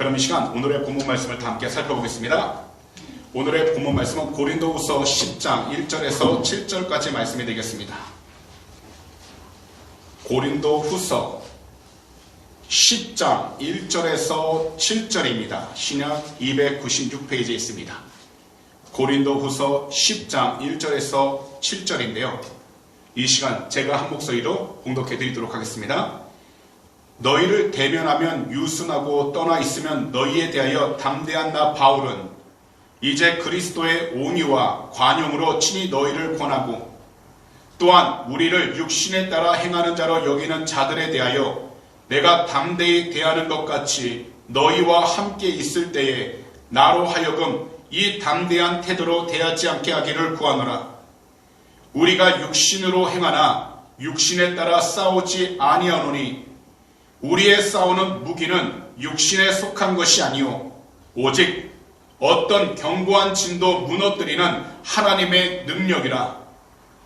그럼 이 시간 오늘의 본문 말씀을 다 함께 살펴보겠습니다. 오늘의 본문 말씀은 고린도후서 10장 1절에서 7절까지 말씀이 되겠습니다. 고린도후서 10장 1절에서 7절입니다. 신약 296페이지에 있습니다. 고린도후서 10장 1절에서 7절인데요. 이 시간 제가 한 목소리로 봉독해 드리도록 하겠습니다. 너희를 대면하면 유순하고 떠나 있으면 너희에 대하여 담대한 나 바울은 이제 그리스도의 온유와 관용으로 친히 너희를 권하고 또한 우리를 육신에 따라 행하는 자로 여기는 자들에 대하여 내가 담대히 대하는 것 같이 너희와 함께 있을 때에 나로 하여금 이 담대한 태도로 대하지 않게 하기를 구하노라. 우리가 육신으로 행하나 육신에 따라 싸우지 아니하노니 우리의 싸우는 무기는 육신에 속한 것이 아니오 오직 어떤 견고한 진도 무너뜨리는 하나님의 능력이라.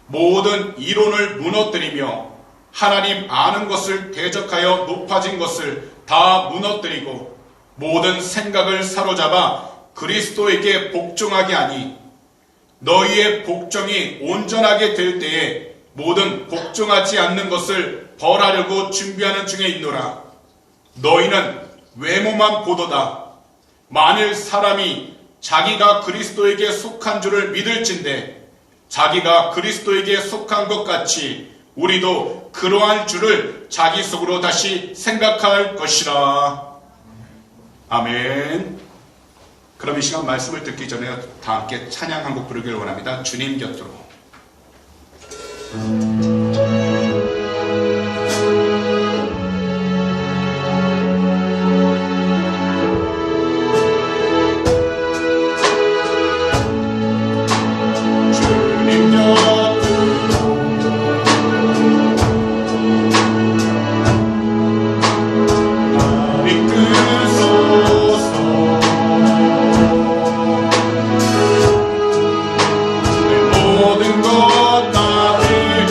모든 이론을 무너뜨리며 하나님 아는 것을 대적하여 높아진 것을 다 무너뜨리고 모든 생각을 사로잡아 그리스도에게 복종하게 하니 너희의 복종이 온전하게 될 때에 모든 복종하지 않는 것을 벌하려고 준비하는 중에 있노라. 너희는 외모만 보도다. 만일 사람이 자기가 그리스도에게 속한 줄을 믿을진대 자기가 그리스도에게 속한 것 같이 우리도 그러할 줄을 자기 속으로 다시 생각할 것이라. 아멘. 그럼 이 시간 말씀을 듣기 전에 다 함께 찬양 한 곡 부르기를 원합니다. 주님 곁으로. 모든 것 나를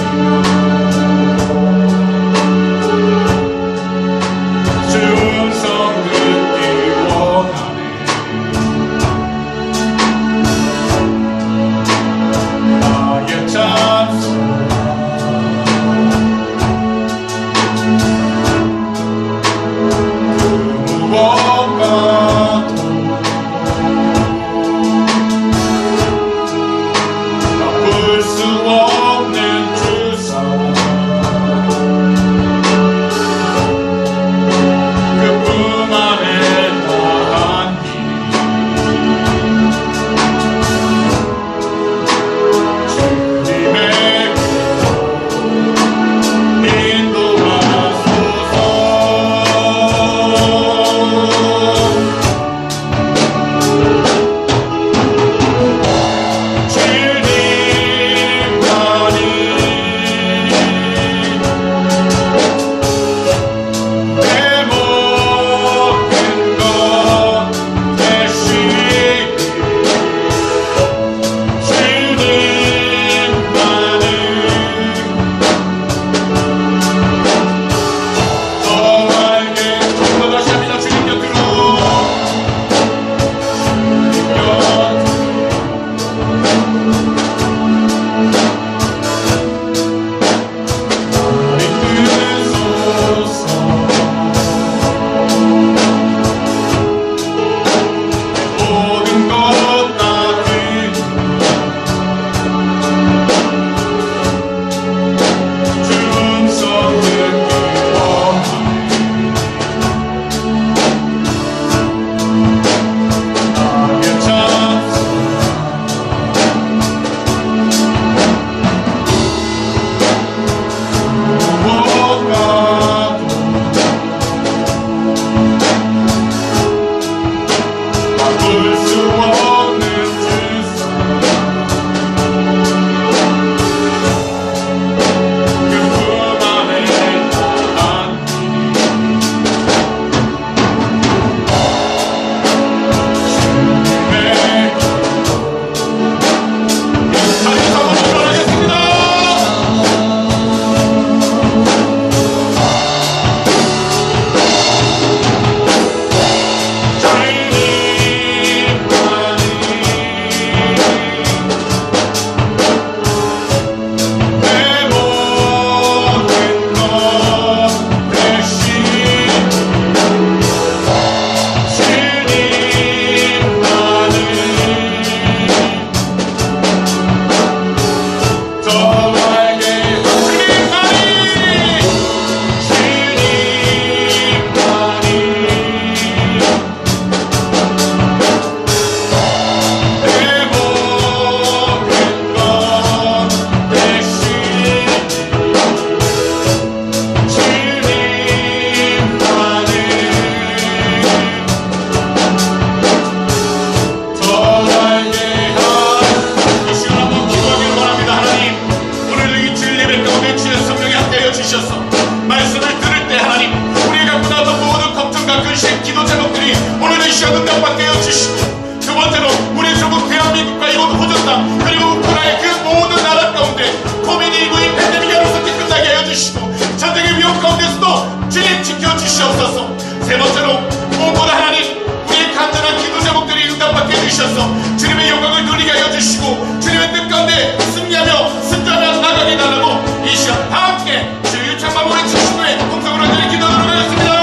오늘도 이 시간 응답받게 하여 주시고, 두 번째로 우리 조국 대한민국과 이곳 호전당 그리고 우크라이나의 그 모든 나라 가운데 코비드19의 팬데믹이 하루속히 끝나게 하여 주시고, 전쟁의 위험 가운데서도 주님 지켜주시옵소서. 세 번째로 무엇보다 하나님, 우리의 간절한 기도 제목들이 응답받게 해주셔서 주님의 영광을 돌리게 하여 주시고, 주님의 뜻 가운데 승리하며 승자하며 나가게 해달라고 이 시간 다 함께 주 유창만 보내 주신 후에 공성으로 드린 기도 드리겠습니다.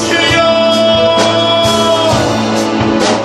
주여,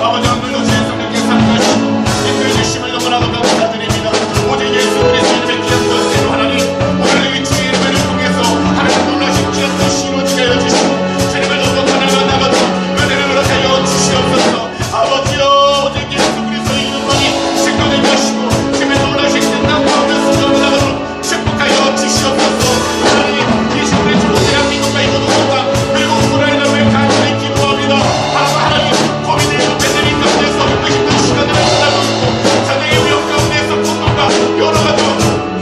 아버지, 오늘도 주의 성령께 삼가시고 인도해 주심을 너무나도 감사드립니다. 오직 예수 그리스도 이름의 귀한 권세로 하나님, 오늘 이 주의 예배를 통해서 하나님 놀라신 귀한 뜻이 이루어지게 하여 주시고, 주님을 너무 하나가 나가도 은혜를 허락하여 주시옵소서. 아버지여, 오직 예수 그리스도의 이름만이 증거된 것이고 주님의 놀라신 뜻과 가운데 승리하고 나가도록 축복하여 주시옵소서. 하나님, 이 시간에 주로 대한민국과 이곳 오셨다 그리고 우크라이나를 위해 간절히 기도합니다. 하나님, 코비드19 팬데믹 가운데서 그 힘든 시간들을 지나고 있고, 전쟁의 위험 가운데서 고통과 여러 가지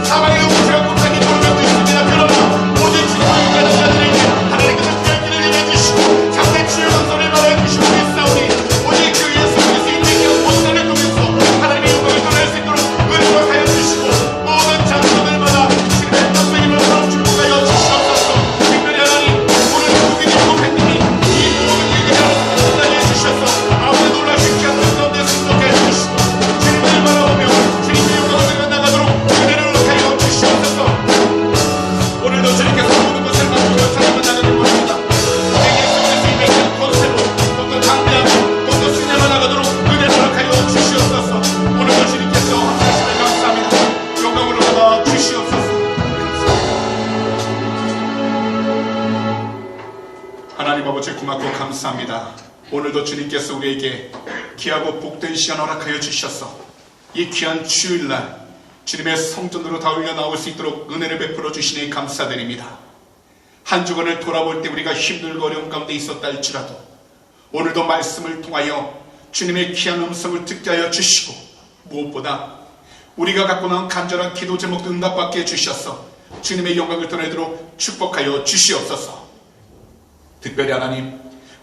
사망의 우체가 고통이 돌아가고 있습니다. 그러나 오직 주님을 위하는 자들에게 하나님께서 귀한 길을 내주시고 장대 치유의 선을 말해주시고 있사오니, 오직 그 예수 그리스도의 인생의 본산을 통해서 하나님의 영광을 전할 수 있도록 은혜를 하여 주시고, 모든 장소들마다 주님의 뜻을 이루어서 축복하여 주시옵소서. 특별히 하나님, 오늘 코비드19 팬데믹 이 모든 일들을 끝나게 해주셔서 아버지 놀라신 귀한 뜻 가운데 승복해 주시고, 주님을 바라보며 주님의 영광을 나가도록 은혜를 하여 주시옵소서. 오늘도 주님께서 모든 것을 맡기며 사랑을 나가는 것입니다. 예수 그리스도의 맥힌 권세로 더욱더 강대하고 더욱더 승리하며 나가도록 은혜를 허락하여 주시옵소서. 오늘도 주님께서 함께하시며 감사합니다. 영광으로 받아 주시옵소서. 하나님 아버지, 고맙고 감사합니다. 오늘도 주님께서 우리에게 귀하고 복된 시간 허락하여 주셔서 이 귀한 주일날 주님의 성전으로 다 올려 나올 수 있도록 은혜를 베풀어 주시니 감사드립니다. 한 주간을 돌아볼 때 우리가 힘들고 어려움 가운데 있었다 할지라도 오늘도 말씀을 통하여 주님의 귀한 음성을 듣게 하여 주시고, 무엇보다 우리가 갖고 나온 간절한 기도 제목도 응답받게 해주셔서 주님의 영광을 드러내도록 축복하여 주시옵소서. 특별히 하나님,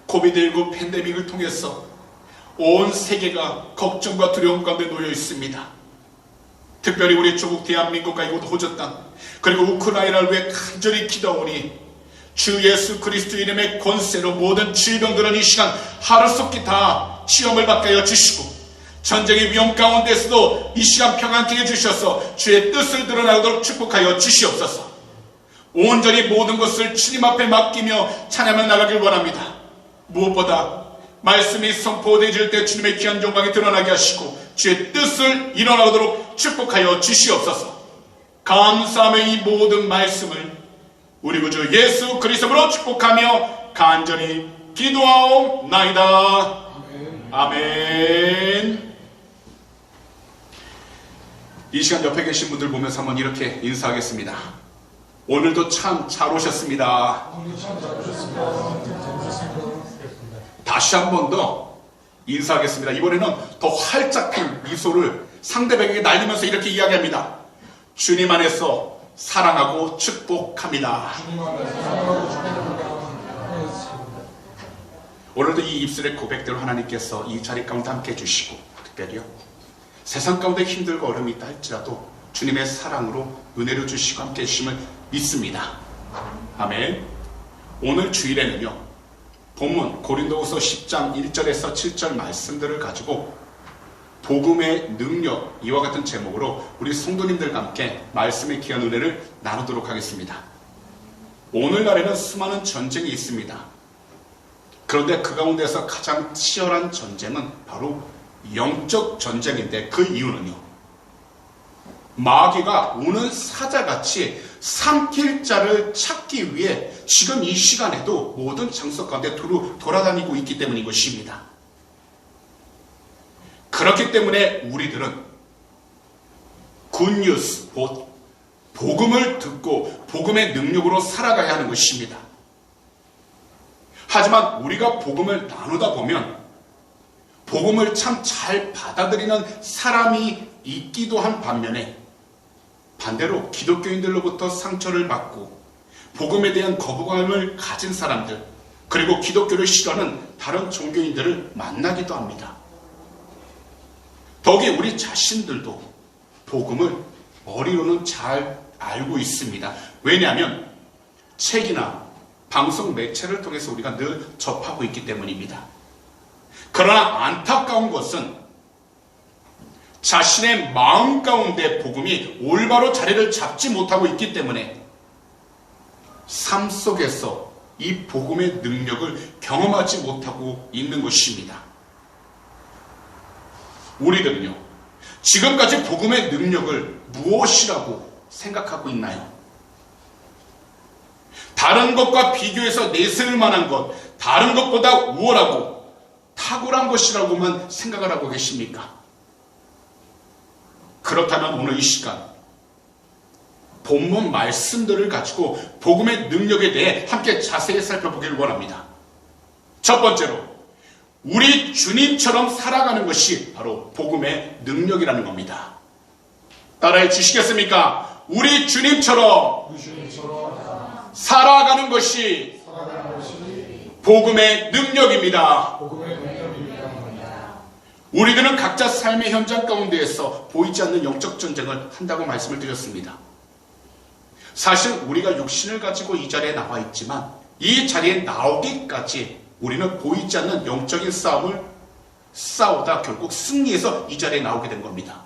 코비드19 팬데믹을 통해서 온 세계가 걱정과 두려움 가운데 놓여 있습니다. 특별히 우리 조국 대한민국과 이곳 호전당 그리고 우크라이나를 위해 간절히 기도하오니, 주 예수 그리스도 이름의 권세로 모든 질병들은 이 시간 하루속히 다 시험을 받게 하여 주시고, 전쟁의 위험 가운데서도 이 시간 평안케 해주셔서 주의 뜻을 드러나도록 축복하여 주시옵소서. 온전히 모든 것을 주님 앞에 맡기며 찬양하며 나가길 원합니다. 무엇보다 말씀이 선포되어질 때 주님의 귀한 영광이 드러나게 하시고 주의 뜻을 일어나도록 축복하여 주시옵소서. 감사하며 이 모든 말씀을 우리 구주 예수 그리스도로 축복하며 간절히 기도하옵나이다. 아멘. 이 시간 옆에 계신 분들 보면서 한번 이렇게 인사하겠습니다. 오늘도 참 잘 오셨습니다. 다시 한 번 더 인사하겠습니다. 이번에는 더 활짝 핀 미소를 상대방에게 날리면서 이렇게 이야기합니다. 주님 안에서 사랑하고 축복합니다. 오늘도 이 입술의 고백대로 하나님께서 이 자리 가운데 함께 해주시고, 특별히요, 세상 가운데 힘들고 어려움이 있다 할지라도 주님의 사랑으로 은혜를 주시고 함께 해주심을 믿습니다. 아멘. 오늘 주일에는요, 본문 고린도후서 10장 1절에서 7절 말씀들을 가지고 복음의 능력, 이와 같은 제목으로 우리 성도님들과 함께 말씀의 귀한 은혜를 나누도록 하겠습니다. 오늘날에는 수많은 전쟁이 있습니다. 그런데 그 가운데서 가장 치열한 전쟁은 바로 영적 전쟁인데, 그 이유는요, 마귀가 우는 사자같이 삼킬 자를 찾기 위해 지금 이 시간에도 모든 장소 가운데 돌아다니고 있기 때문인 것입니다. 그렇기 때문에 우리들은 굿뉴스, 복음을 듣고 복음의 능력으로 살아가야 하는 것입니다. 하지만 우리가 복음을 나누다 보면 복음을 참 잘 받아들이는 사람이 있기도 한 반면에, 반대로 기독교인들로부터 상처를 받고 복음에 대한 거부감을 가진 사람들, 그리고 기독교를 싫어하는 다른 종교인들을 만나기도 합니다. 더욱이 우리 자신들도 복음을 머리로는 잘 알고 있습니다. 왜냐하면 책이나 방송 매체를 통해서 우리가 늘 접하고 있기 때문입니다. 그러나 안타까운 것은 자신의 마음 가운데 복음이 올바로 자리를 잡지 못하고 있기 때문에 삶 속에서 이 복음의 능력을 경험하지 못하고 있는 것입니다. 우리들은요, 지금까지 복음의 능력을 무엇이라고 생각하고 있나요? 다른 것과 비교해서 내세울 만한 것, 다른 것보다 우월하고 탁월한 것이라고만 생각을 하고 계십니까? 그렇다면 오늘 이 시간 본문 말씀들을 가지고 복음의 능력에 대해 함께 자세히 살펴보기를 원합니다. 첫 번째로 우리 주님처럼 살아가는 것이 바로 복음의 능력이라는 겁니다. 따라해 주시겠습니까? 우리 주님처럼 살아가는 것이 복음의 능력입니다. 우리들은 각자 삶의 현장 가운데에서 보이지 않는 영적 전쟁을 한다고 말씀을 드렸습니다. 사실 우리가 육신을 가지고 이 자리에 나와 있지만 이 자리에 나오기까지 우리는 보이지 않는 영적인 싸움을 싸우다 결국 승리해서 이 자리에 나오게 된 겁니다.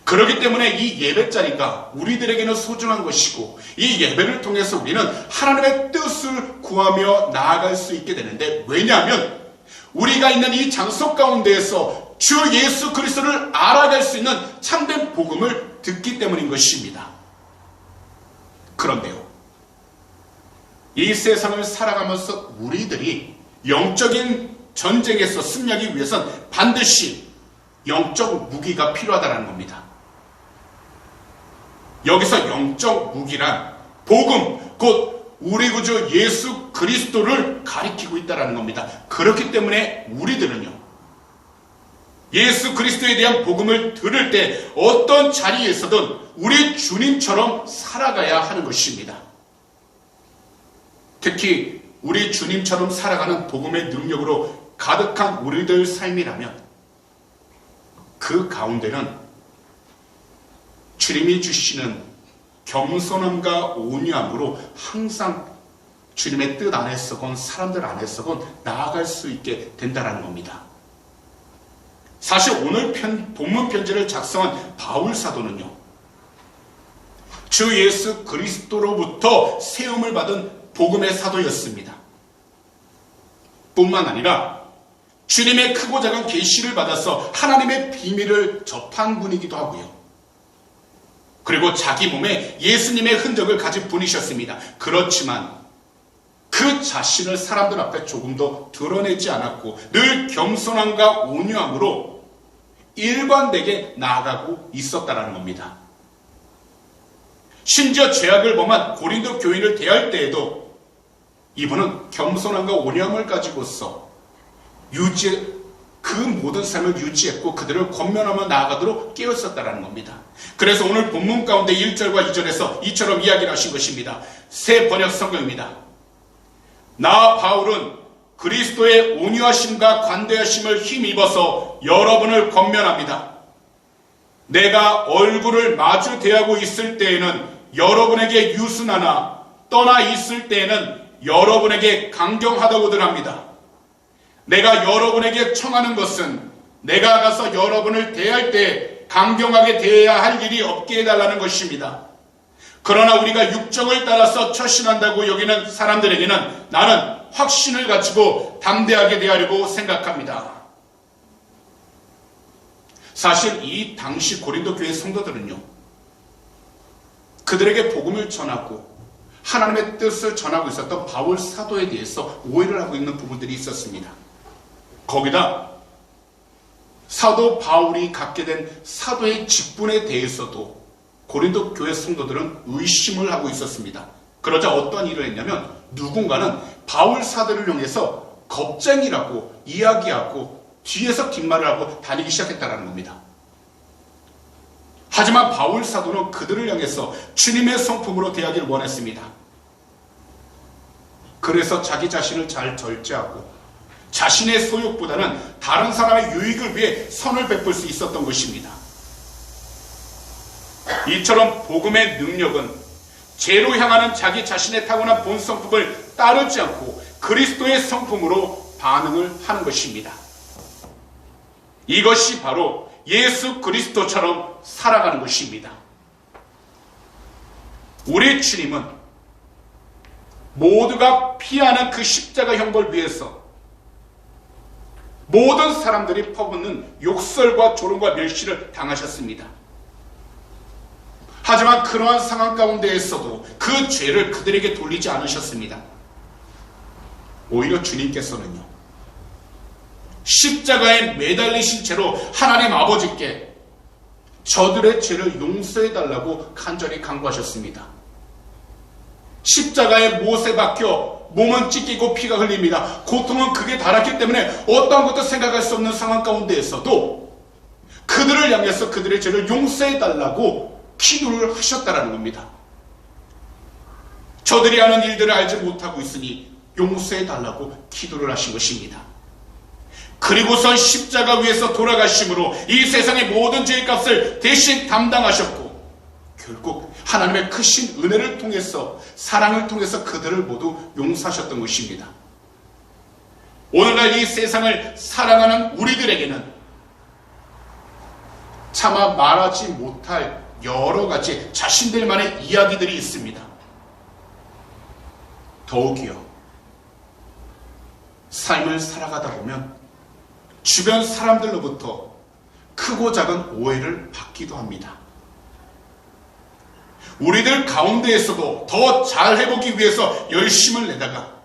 그렇기 때문에 이 예배 자리가 우리들에게는 소중한 것이고 이 예배를 통해서 우리는 하나님의 뜻을 구하며 나아갈 수 있게 되는데, 왜냐하면 우리가 있는 이 장소 가운데에서 주 예수 그리스도를 알아갈 수 있는 참된 복음을 듣기 때문인 것입니다. 그런데요, 이 세상을 살아가면서 우리들이 영적인 전쟁에서 승리하기 위해서는 반드시 영적 무기가 필요하다는 겁니다. 여기서 영적 무기란 복음, 곧 우리 구주 예수 그리스도를 가리키고 있다는 겁니다. 그렇기 때문에 우리들은요, 예수 그리스도에 대한 복음을 들을 때 어떤 자리에서든 우리 주님처럼 살아가야 하는 것입니다. 특히 우리 주님처럼 살아가는 복음의 능력으로 가득한 우리들 삶이라면 그 가운데는 주님이 주시는 겸손함과 온유함으로 항상 주님의 뜻 안에서건 사람들 안에서건 나아갈 수 있게 된다는 겁니다. 사실 오늘 본문 편지를 작성한 바울 사도는요, 주 예수 그리스도로부터 세움을 받은 복음의 사도였습니다. 뿐만 아니라 주님의 크고 작은 계시를 받아서 하나님의 비밀을 접한 분이기도 하고요. 그리고 자기 몸에 예수님의 흔적을 가진 분이셨습니다. 그렇지만 그 자신을 사람들 앞에 조금도 드러내지 않았고 늘 겸손함과 온유함으로 일관되게 나아가고 있었다는 겁니다. 심지어 죄악을 범한 고린도 교인을 대할 때에도 이분은 겸손함과 온유함을 가지고서 그 모든 삶을 유지했고 그들을 권면하며 나아가도록 깨웠었다는 겁니다. 그래서 오늘 본문 가운데 1절과 2절에서 이처럼 이야기를 하신 것입니다. 새 번역 성경입니다. 나 바울은 그리스도의 온유하심과 관대하심을 힘입어서 여러분을 권면합니다. 내가 얼굴을 마주 대하고 있을 때에는 여러분에게 유순하나 떠나 있을 때에는 여러분에게 강경하다고들 합니다. 내가 여러분에게 청하는 것은 내가 가서 여러분을 대할 때 강경하게 대해야 할 일이 없게 해달라는 것입니다. 그러나 우리가 육정을 따라서 처신한다고 여기는 사람들에게는 나는 확신을 가지고 담대하게 대하려고 생각합니다. 사실 이 당시 고린도 교회 성도들은요, 그들에게 복음을 전하고 하나님의 뜻을 전하고 있었던 바울 사도에 대해서 오해를 하고 있는 부분들이 있었습니다. 거기다 사도 바울이 갖게 된 사도의 직분에 대해서도 고린도 교회 성도들은 의심을 하고 있었습니다. 그러자 어떤 일을 했냐면 누군가는 바울 사도를 향해서 겁쟁이라고 이야기하고 뒤에서 뒷말을 하고 다니기 시작했다는 겁니다. 하지만 바울 사도는 그들을 향해서 주님의 성품으로 대하기를 원했습니다. 그래서 자기 자신을 잘 절제하고 자신의 소욕보다는 다른 사람의 유익을 위해 선을 베풀 수 있었던 것입니다. 이처럼 복음의 능력은 죄로 향하는 자기 자신의 타고난 본성품을 따르지 않고 그리스도의 성품으로 반응을 하는 것입니다. 이것이 바로 예수 그리스도처럼 살아가는 것입니다. 우리 주님은 모두가 피하는 그 십자가 형벌 위에서 모든 사람들이 퍼붓는 욕설과 조롱과 멸시를 당하셨습니다. 하지만 그러한 상황 가운데에서도 그 죄를 그들에게 돌리지 않으셨습니다. 오히려 주님께서는요, 십자가에 매달리신 채로 하나님 아버지께 저들의 죄를 용서해달라고 간절히 간구하셨습니다. 십자가에 못에 박혀 몸은 찢기고 피가 흘립니다. 고통은 극에 달았기 때문에 어떠한 것도 생각할 수 없는 상황 가운데에서도 그들을 향해서 그들의 죄를 용서해달라고 기도를 하셨다라는 겁니다. 저들이 하는 일들을 알지 못하고 있으니 용서해달라고 기도를 하신 것입니다. 그리고선 십자가 위에서 돌아가심으로 이 세상의 모든 죄의 값을 대신 담당하셨고 결국 하나님의 크신 은혜를 통해서 사랑을 통해서 그들을 모두 용서하셨던 것입니다. 오늘날 이 세상을 사랑하는 우리들에게는 차마 말하지 못할 여러 가지 자신들만의 이야기들이 있습니다. 더욱이요, 삶을 살아가다 보면 주변 사람들로부터 크고 작은 오해를 받기도 합니다. 우리들 가운데에서도 더 잘해보기 위해서 열심을 내다가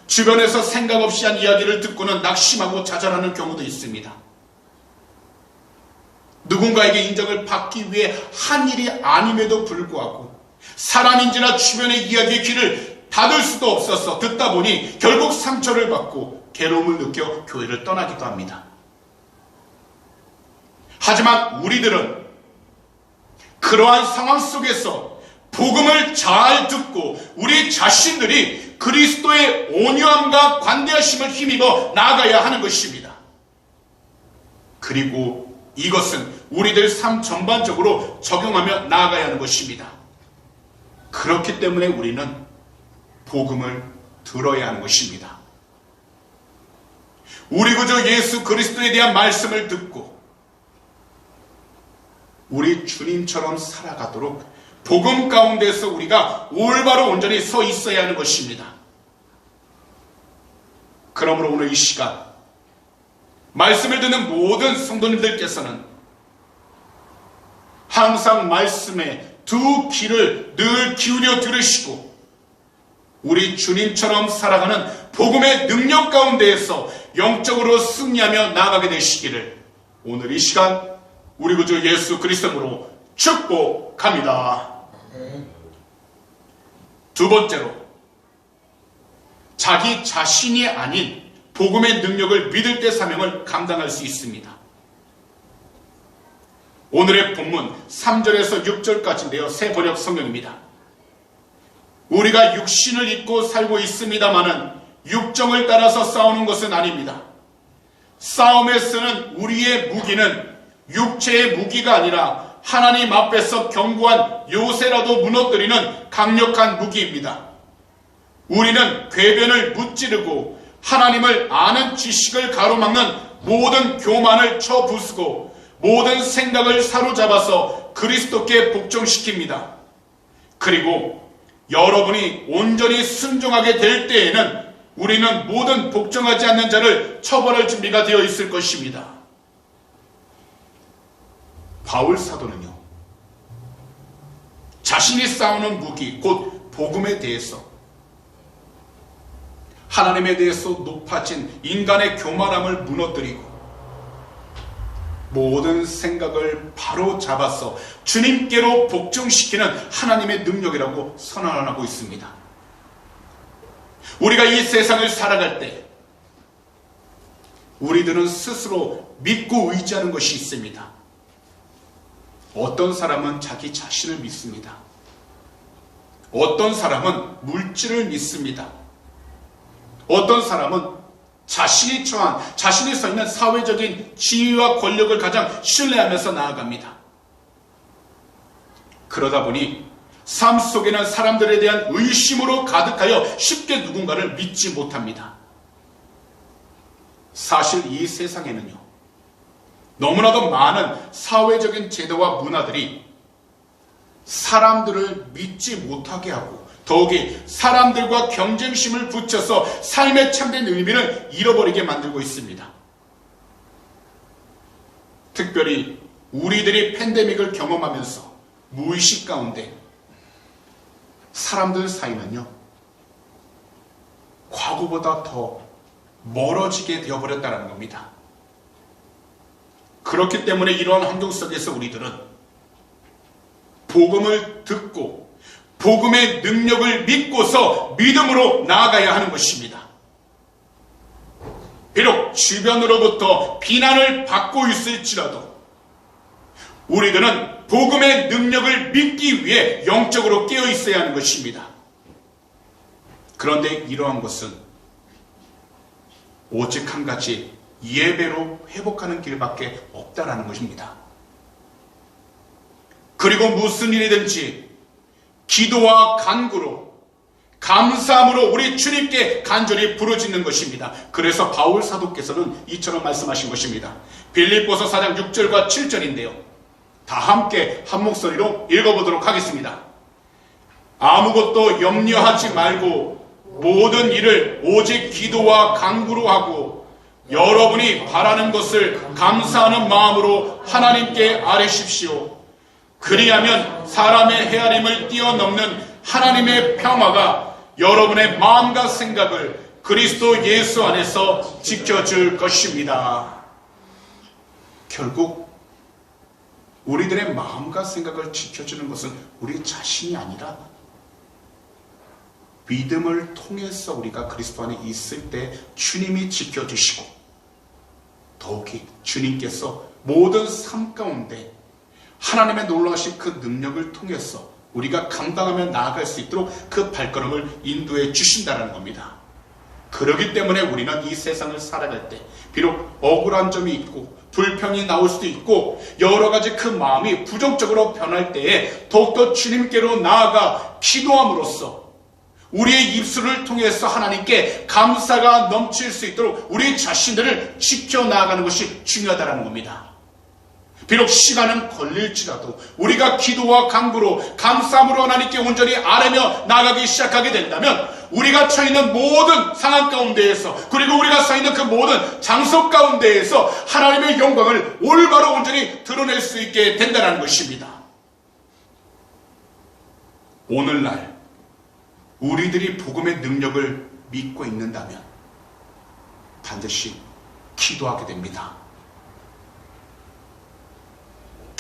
주변에서 생각 없이 한 이야기를 듣고는 낙심하고 좌절하는 경우도 있습니다. 누군가에게 인정을 받기 위해 한 일이 아님에도 불구하고 사람인지라 주변의 이야기에 귀를 닫을 수도 없어서 듣다 보니 결국 상처를 받고 괴로움을 느껴 교회를 떠나기도 합니다. 하지만 우리들은 그러한 상황 속에서 복음을 잘 듣고 우리 자신들이 그리스도의 온유함과 관대하심을 힘입어 나아가야 하는 것입니다. 그리고 이것은 우리들 삶 전반적으로 적용하며 나아가야 하는 것입니다. 그렇기 때문에 우리는 복음을 들어야 하는 것입니다. 우리 구주 예수 그리스도에 대한 말씀을 듣고 우리 주님처럼 살아가도록 복음 가운데서 우리가 올바로 온전히 서 있어야 하는 것입니다. 그러므로 오늘 이 시간 말씀을 듣는 모든 성도님들께서는 항상 말씀에 두 귀를 늘 기울여 들으시고 우리 주님처럼 살아가는 복음의 능력 가운데에서 영적으로 승리하며 나아가게 되시기를 오늘 이 시간 우리 구주 예수 그리스도로 축복합니다. 두 번째로, 자기 자신이 아닌 복음의 능력을 믿을 때 사명을 감당할 수 있습니다. 오늘의 본문 3절에서 6절까지인데요. 새 번역 성경입니다. 우리가 육신을 입고 살고 있습니다마는 육정을 따라서 싸우는 것은 아닙니다. 싸움에 쓰는 우리의 무기는 육체의 무기가 아니라 하나님 앞에서 견고한 요새라도 무너뜨리는 강력한 무기입니다. 우리는 궤변을 무찌르고 하나님을 아는 지식을 가로막는 모든 교만을 쳐부수고 모든 생각을 사로잡아서 그리스도께 복종시킵니다. 그리고 여러분이 온전히 순종하게 될 때에는 우리는 모든 복종하지 않는 자를 처벌할 준비가 되어 있을 것입니다. 바울 사도는요, 자신이 싸우는 무기 곧 복음에 대해서 하나님에 대해서 높아진 인간의 교만함을 무너뜨리고 모든 생각을 바로 잡아서 주님께로 복종시키는 하나님의 능력이라고 선언하고 있습니다. 우리가 이 세상을 살아갈 때 우리들은 스스로 믿고 의지하는 것이 있습니다. 어떤 사람은 자기 자신을 믿습니다. 어떤 사람은 물질을 믿습니다. 어떤 사람은 자신이 서 있는 사회적인 지위와 권력을 가장 신뢰하면서 나아갑니다. 그러다 보니 삶 속에는 사람들에 대한 의심으로 가득하여 쉽게 누군가를 믿지 못합니다. 사실 이 세상에는요, 너무나도 많은 사회적인 제도와 문화들이 사람들을 믿지 못하게 하고 더욱이 사람들과 경쟁심을 붙여서 삶의 참된 의미를 잃어버리게 만들고 있습니다. 특별히 우리들이 팬데믹을 경험하면서 무의식 가운데 사람들 사이는요, 과거보다 더 멀어지게 되어버렸다는 겁니다. 그렇기 때문에 이러한 환경 속에서 우리들은 복음을 듣고 복음의 능력을 믿고서 믿음으로 나아가야 하는 것입니다. 비록 주변으로부터 비난을 받고 있을지라도 우리들은 복음의 능력을 믿기 위해 영적으로 깨어 있어야 하는 것입니다. 그런데 이러한 것은 오직 한 가지 예배로 회복하는 길밖에 없다라는 것입니다. 그리고 무슨 일이든지 기도와 간구로 감사함으로 우리 주님께 간절히 부르짖는 것입니다. 그래서 바울 사도께서는 이처럼 말씀하신 것입니다. 빌립보서 4장 6절과 7절인데요. 다 함께 한 목소리로 읽어보도록 하겠습니다. 아무것도 염려하지 말고 모든 일을 오직 기도와 간구로 하고 여러분이 바라는 것을 감사하는 마음으로 하나님께 아뢰십시오. 그리하면 사람의 헤아림을 뛰어넘는 하나님의 평화가 여러분의 마음과 생각을 그리스도 예수 안에서 지켜줄 것입니다. 결국 우리들의 마음과 생각을 지켜주는 것은 우리 자신이 아니라 믿음을 통해서 우리가 그리스도 안에 있을 때 주님이 지켜주시고 더욱이 주님께서 모든 삶 가운데 하나님의 놀라우신 그 능력을 통해서 우리가 감당하며 나아갈 수 있도록 그 발걸음을 인도해 주신다는 겁니다. 그렇기 때문에 우리는 이 세상을 살아갈 때 비록 억울한 점이 있고 불평이 나올 수도 있고 여러 가지 그 마음이 부정적으로 변할 때에 더욱더 주님께로 나아가 기도함으로써 우리의 입술을 통해서 하나님께 감사가 넘칠 수 있도록 우리 자신들을 지켜나가는 것이 중요하다는 겁니다. 비록 시간은 걸릴지라도 우리가 기도와 간구로 감사함으로 하나님께 온전히 아뢰며 나가기 시작하게 된다면 우리가 처해 있는 모든 상황 가운데에서 그리고 우리가 서 있는 그 모든 장소 가운데에서 하나님의 영광을 올바로 온전히 드러낼 수 있게 된다는 것입니다. 오늘날 우리들이 복음의 능력을 믿고 있는다면 반드시 기도하게 됩니다.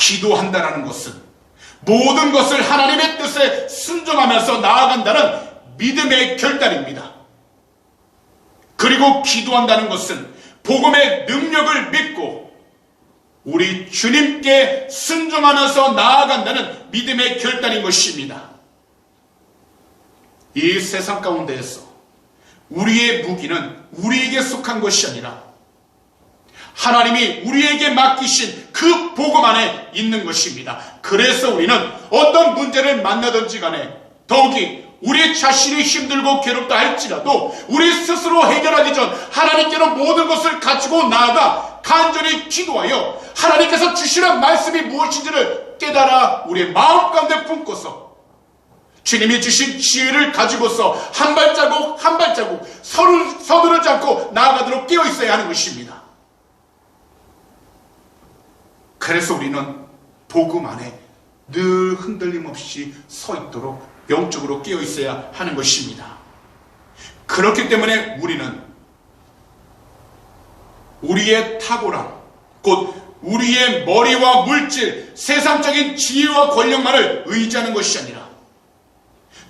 기도한다는 것은 모든 것을 하나님의 뜻에 순종하면서 나아간다는 믿음의 결단입니다. 그리고 기도한다는 것은 복음의 능력을 믿고 우리 주님께 순종하면서 나아간다는 믿음의 결단인 것입니다. 이 세상 가운데에서 우리의 무기는 우리에게 속한 것이 아니라 하나님이 우리에게 맡기신 그 복음 안에 있는 것입니다. 그래서 우리는 어떤 문제를 만나든지 간에 더욱이 우리 자신이 힘들고 괴롭다 할지라도 우리 스스로 해결하기 전 하나님께로 모든 것을 가지고 나아가 간절히 기도하여 하나님께서 주시는 말씀이 무엇인지를 깨달아 우리의 마음 가운데 품고서 주님이 주신 지혜를 가지고서 한 발자국 한 발자국 서두르지 않고 나아가도록 깨어 있어야 하는 것입니다. 그래서 우리는 복음 안에 늘 흔들림 없이 서 있도록 영적으로 깨어 있어야 하는 것입니다. 그렇기 때문에 우리는 우리의 탁월함, 곧 우리의 머리와 물질, 세상적인 지혜와 권력만을 의지하는 것이 아니라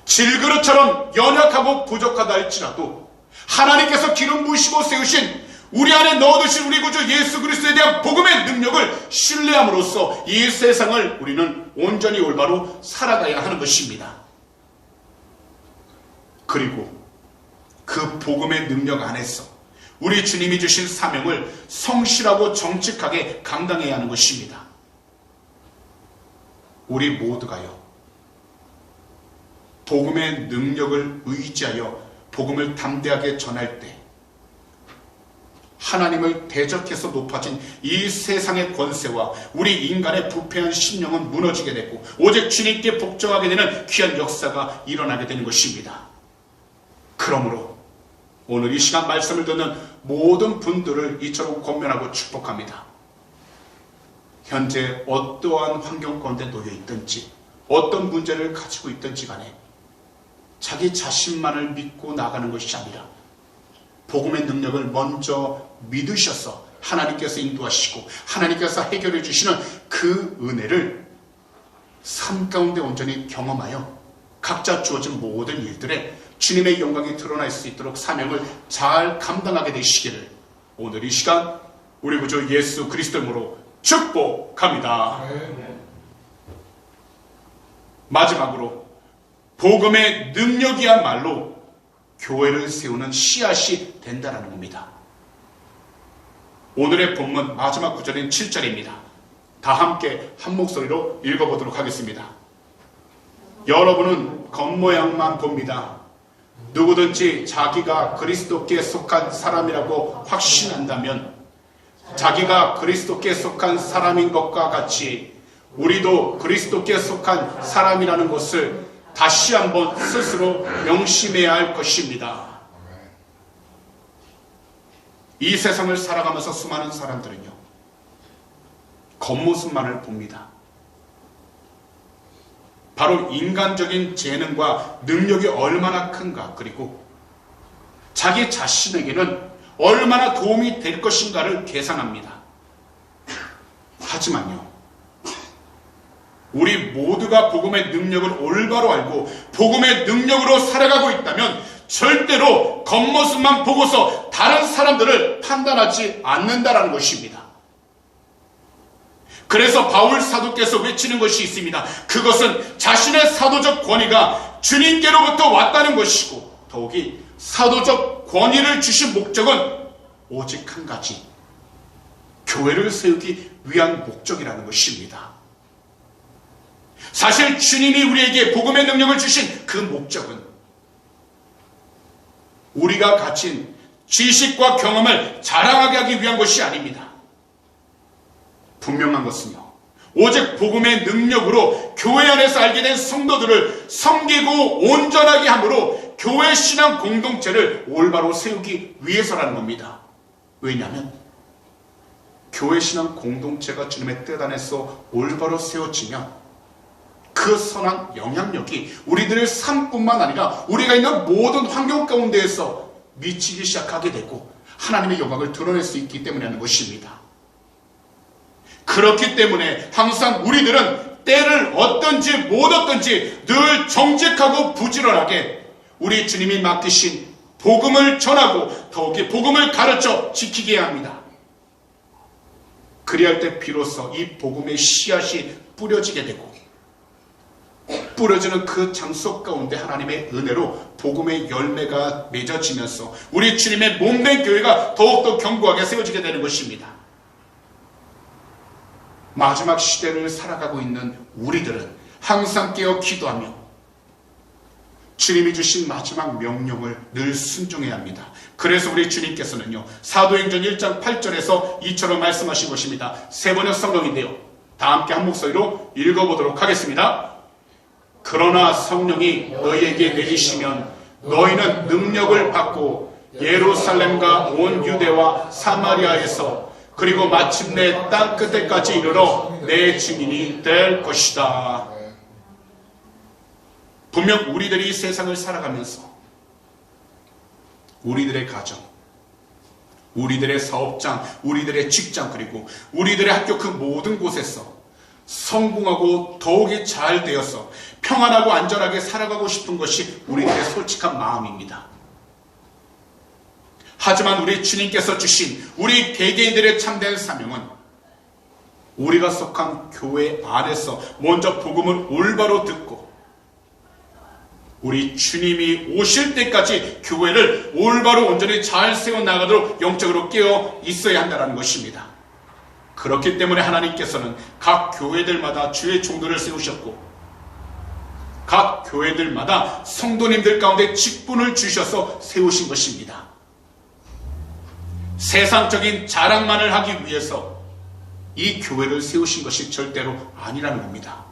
질그릇처럼 연약하고 부족하다 할지라도 하나님께서 기름 부으시고 세우신 우리 안에 넣어두신 우리 구주 예수 그리스도에 대한 복음의 능력을 신뢰함으로써 이 세상을 우리는 온전히 올바로 살아가야 하는 것입니다. 그리고 그 복음의 능력 안에서 우리 주님이 주신 사명을 성실하고 정직하게 감당해야 하는 것입니다. 우리 모두가요, 복음의 능력을 의지하여 복음을 담대하게 전할 때 하나님을 대적해서 높아진 이 세상의 권세와 우리 인간의 부패한 심령은 무너지게 되고 오직 주님께 복종하게 되는 귀한 역사가 일어나게 되는 것입니다. 그러므로 오늘 이 시간 말씀을 듣는 모든 분들을 이처럼 권면하고 축복합니다. 현재 어떠한 환경 가운데 놓여 있든지 어떤 문제를 가지고 있든지 간에 자기 자신만을 믿고 나가는 것이 아니라 복음의 능력을 먼저 믿으셔서 하나님께서 인도하시고 하나님께서 해결해 주시는 그 은혜를 삶 가운데 온전히 경험하여 각자 주어진 모든 일들에 주님의 영광이 드러날 수 있도록 사명을 잘 감당하게 되시기를 오늘 이 시간 우리 구주 예수 그리스도 이름으로 축복합니다. 마지막으로 복음의 능력이야말로 교회를 세우는 씨앗이 된다는 겁니다. 오늘의 본문 마지막 구절인 7절입니다. 다 함께 한 목소리로 읽어보도록 하겠습니다. 여러분은 겉모양만 봅니다. 누구든지 자기가 그리스도께 속한 사람이라고 확신한다면 자기가 그리스도께 속한 사람인 것과 같이 우리도 그리스도께 속한 사람이라는 것을 다시 한번 스스로 명심해야 할 것입니다. 이 세상을 살아가면서 수많은 사람들은요, 겉모습만을 봅니다. 바로 인간적인 재능과 능력이 얼마나 큰가, 그리고 자기 자신에게는 얼마나 도움이 될 것인가를 계산합니다. 하지만요, 우리 모두가 복음의 능력을 올바로 알고 복음의 능력으로 살아가고 있다면 절대로 겉모습만 보고서 다른 사람들을 판단하지 않는다라는 것입니다. 그래서 바울 사도께서 외치는 것이 있습니다. 그것은 자신의 사도적 권위가 주님께로부터 왔다는 것이고 더욱이 사도적 권위를 주신 목적은 오직 한 가지, 교회를 세우기 위한 목적이라는 것입니다. 사실 주님이 우리에게 복음의 능력을 주신 그 목적은 우리가 가진 지식과 경험을 자랑하게 하기 위한 것이 아닙니다. 분명한 것은요, 오직 복음의 능력으로 교회 안에서 알게 된 성도들을 섬기고 온전하게 함으로 교회 신앙 공동체를 올바로 세우기 위해서라는 겁니다. 왜냐하면 교회 신앙 공동체가 주님의 뜻 안에서 올바로 세워지면 그 선한 영향력이 우리들의 삶뿐만 아니라 우리가 있는 모든 환경 가운데에서 미치기 시작하게 되고 하나님의 영광을 드러낼 수 있기 때문에 하는 것입니다. 그렇기 때문에 항상 우리들은 때를 얻든지 못 얻든지 늘 정직하고 부지런하게 우리 주님이 맡기신 복음을 전하고 더욱이 복음을 가르쳐 지키게 해야 합니다. 그리할 때 비로소 이 복음의 씨앗이 뿌려지게 되고 뿌려지는 그 장소 가운데 하나님의 은혜로 복음의 열매가 맺어지면서 우리 주님의 몸된 교회가 더욱더 견고하게 세워지게 되는 것입니다. 마지막 시대를 살아가고 있는 우리들은 항상 깨어 기도하며 주님이 주신 마지막 명령을 늘 순종해야 합니다. 그래서 우리 주님께서는요, 사도행전 1장 8절에서 이처럼 말씀하신 것입니다. 세 번역 성경인데요, 다 함께 한 목소리로 읽어보도록 하겠습니다. 그러나 성령이 너희에게 내리시면 너희는 능력을 받고 예루살렘과 온 유대와 사마리아에서 그리고 마침내 땅 끝에까지 이르러 내 증인이 될 것이다. 분명 우리들이 이 세상을 살아가면서 우리들의 가정, 우리들의 사업장, 우리들의 직장, 그리고 우리들의 학교 그 모든 곳에서 성공하고 더욱이 잘 되어서 평안하고 안전하게 살아가고 싶은 것이 우리들의 솔직한 마음입니다. 하지만 우리 주님께서 주신 우리 개개인들의 참된 사명은 우리가 속한 교회 안에서 먼저 복음을 올바로 듣고 우리 주님이 오실 때까지 교회를 올바로 온전히 잘 세워나가도록 영적으로 깨어 있어야 한다는 것입니다. 그렇기 때문에 하나님께서는 각 교회들마다 주의 종들을 세우셨고 각 교회들마다 성도님들 가운데 직분을 주셔서 세우신 것입니다. 세상적인 자랑만을 하기 위해서 이 교회를 세우신 것이 절대로 아니라는 겁니다.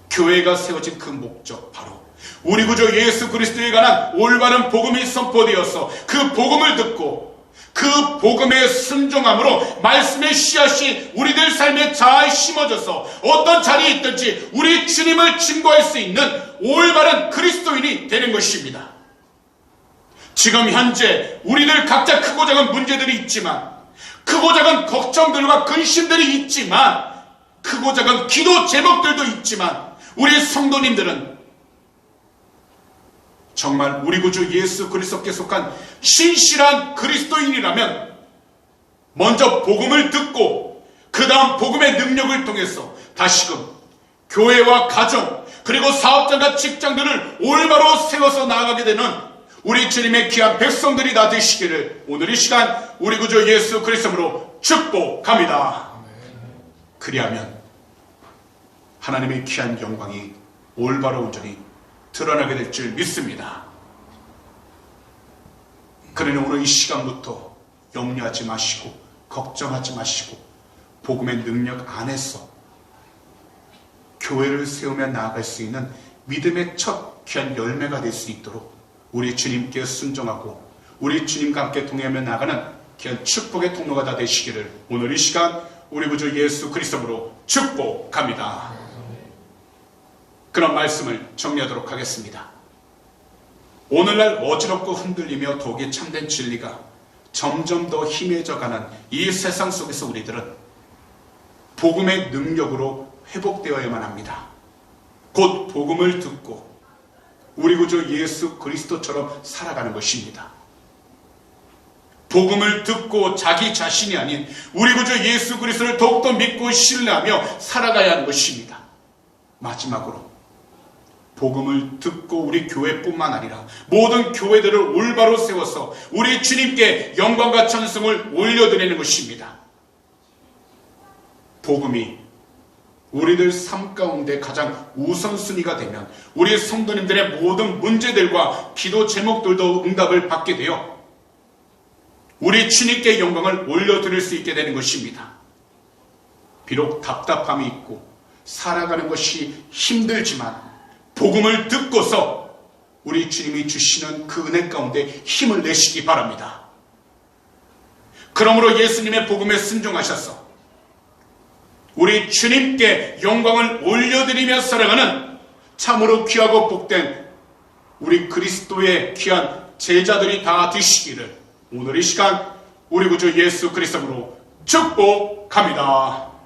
교회가 세워진 그 목적, 바로 우리 구주 예수 그리스도에 관한 올바른 복음이 선포되어서 그 복음을 듣고 그 복음에 순종함으로 말씀의 씨앗이 우리들 삶에 잘 심어져서 어떤 자리에 있든지 우리 주님을 증거할 수 있는 올바른 그리스도인이 되는 것입니다. 지금 현재 우리들 각자 크고 작은 문제들이 있지만, 크고 작은 걱정들과 근심들이 있지만, 크고 작은 기도 제목들도 있지만, 우리 성도님들은 정말 우리 구주 예수 그리스도께 속한 신실한 그리스도인이라면 먼저 복음을 듣고 그 다음 복음의 능력을 통해서 다시금 교회와 가정 그리고 사업장과 직장들을 올바로 세워서 나아가게 되는 우리 주님의 귀한 백성들이 다 되시기를 오늘 이 시간 우리 구주 예수 그리스도로 축복합니다. 그리하면 하나님의 귀한 영광이 올바로 온전히 드러나게 될 줄 믿습니다. 그러니 오늘 이 시간부터 염려하지 마시고 걱정하지 마시고 복음의 능력 안에서 교회를 세우며 나아갈 수 있는 믿음의 첫 귀한 열매가 될 수 있도록 우리 주님께 순종하고 우리 주님과 함께 동행하며 나가는 귀한 축복의 통로가 다 되시기를 오늘 이 시간 우리 구주 예수 그리스도로 축복합니다. 그런 말씀을 정리하도록 하겠습니다. 오늘날 어지럽고 흔들리며 독이 참된 진리가 점점 더 희미해져가는 이 세상 속에서 우리들은 복음의 능력으로 회복되어야만 합니다. 곧 복음을 듣고 우리 구주 예수 그리스도처럼 살아가는 것입니다. 복음을 듣고 자기 자신이 아닌 우리 구주 예수 그리스도를 더욱더 믿고 신뢰하며 살아가야 하는 것입니다. 마지막으로 복음을 듣고 우리 교회뿐만 아니라 모든 교회들을 올바로 세워서 우리 주님께 영광과 찬송을 올려드리는 것입니다. 복음이 우리들 삶 가운데 가장 우선순위가 되면 우리 성도님들의 모든 문제들과 기도 제목들도 응답을 받게 되어 우리 주님께 영광을 올려드릴 수 있게 되는 것입니다. 비록 답답함이 있고 살아가는 것이 힘들지만 복음을 듣고서 우리 주님이 주시는 그 은혜 가운데 힘을 내시기 바랍니다. 그러므로 예수님의 복음에 순종하셔서 우리 주님께 영광을 올려드리며 살아가는 참으로 귀하고 복된 우리 그리스도의 귀한 제자들이 다 되시기를 오늘 이 시간 우리 구주 예수 그리스도로 축복합니다.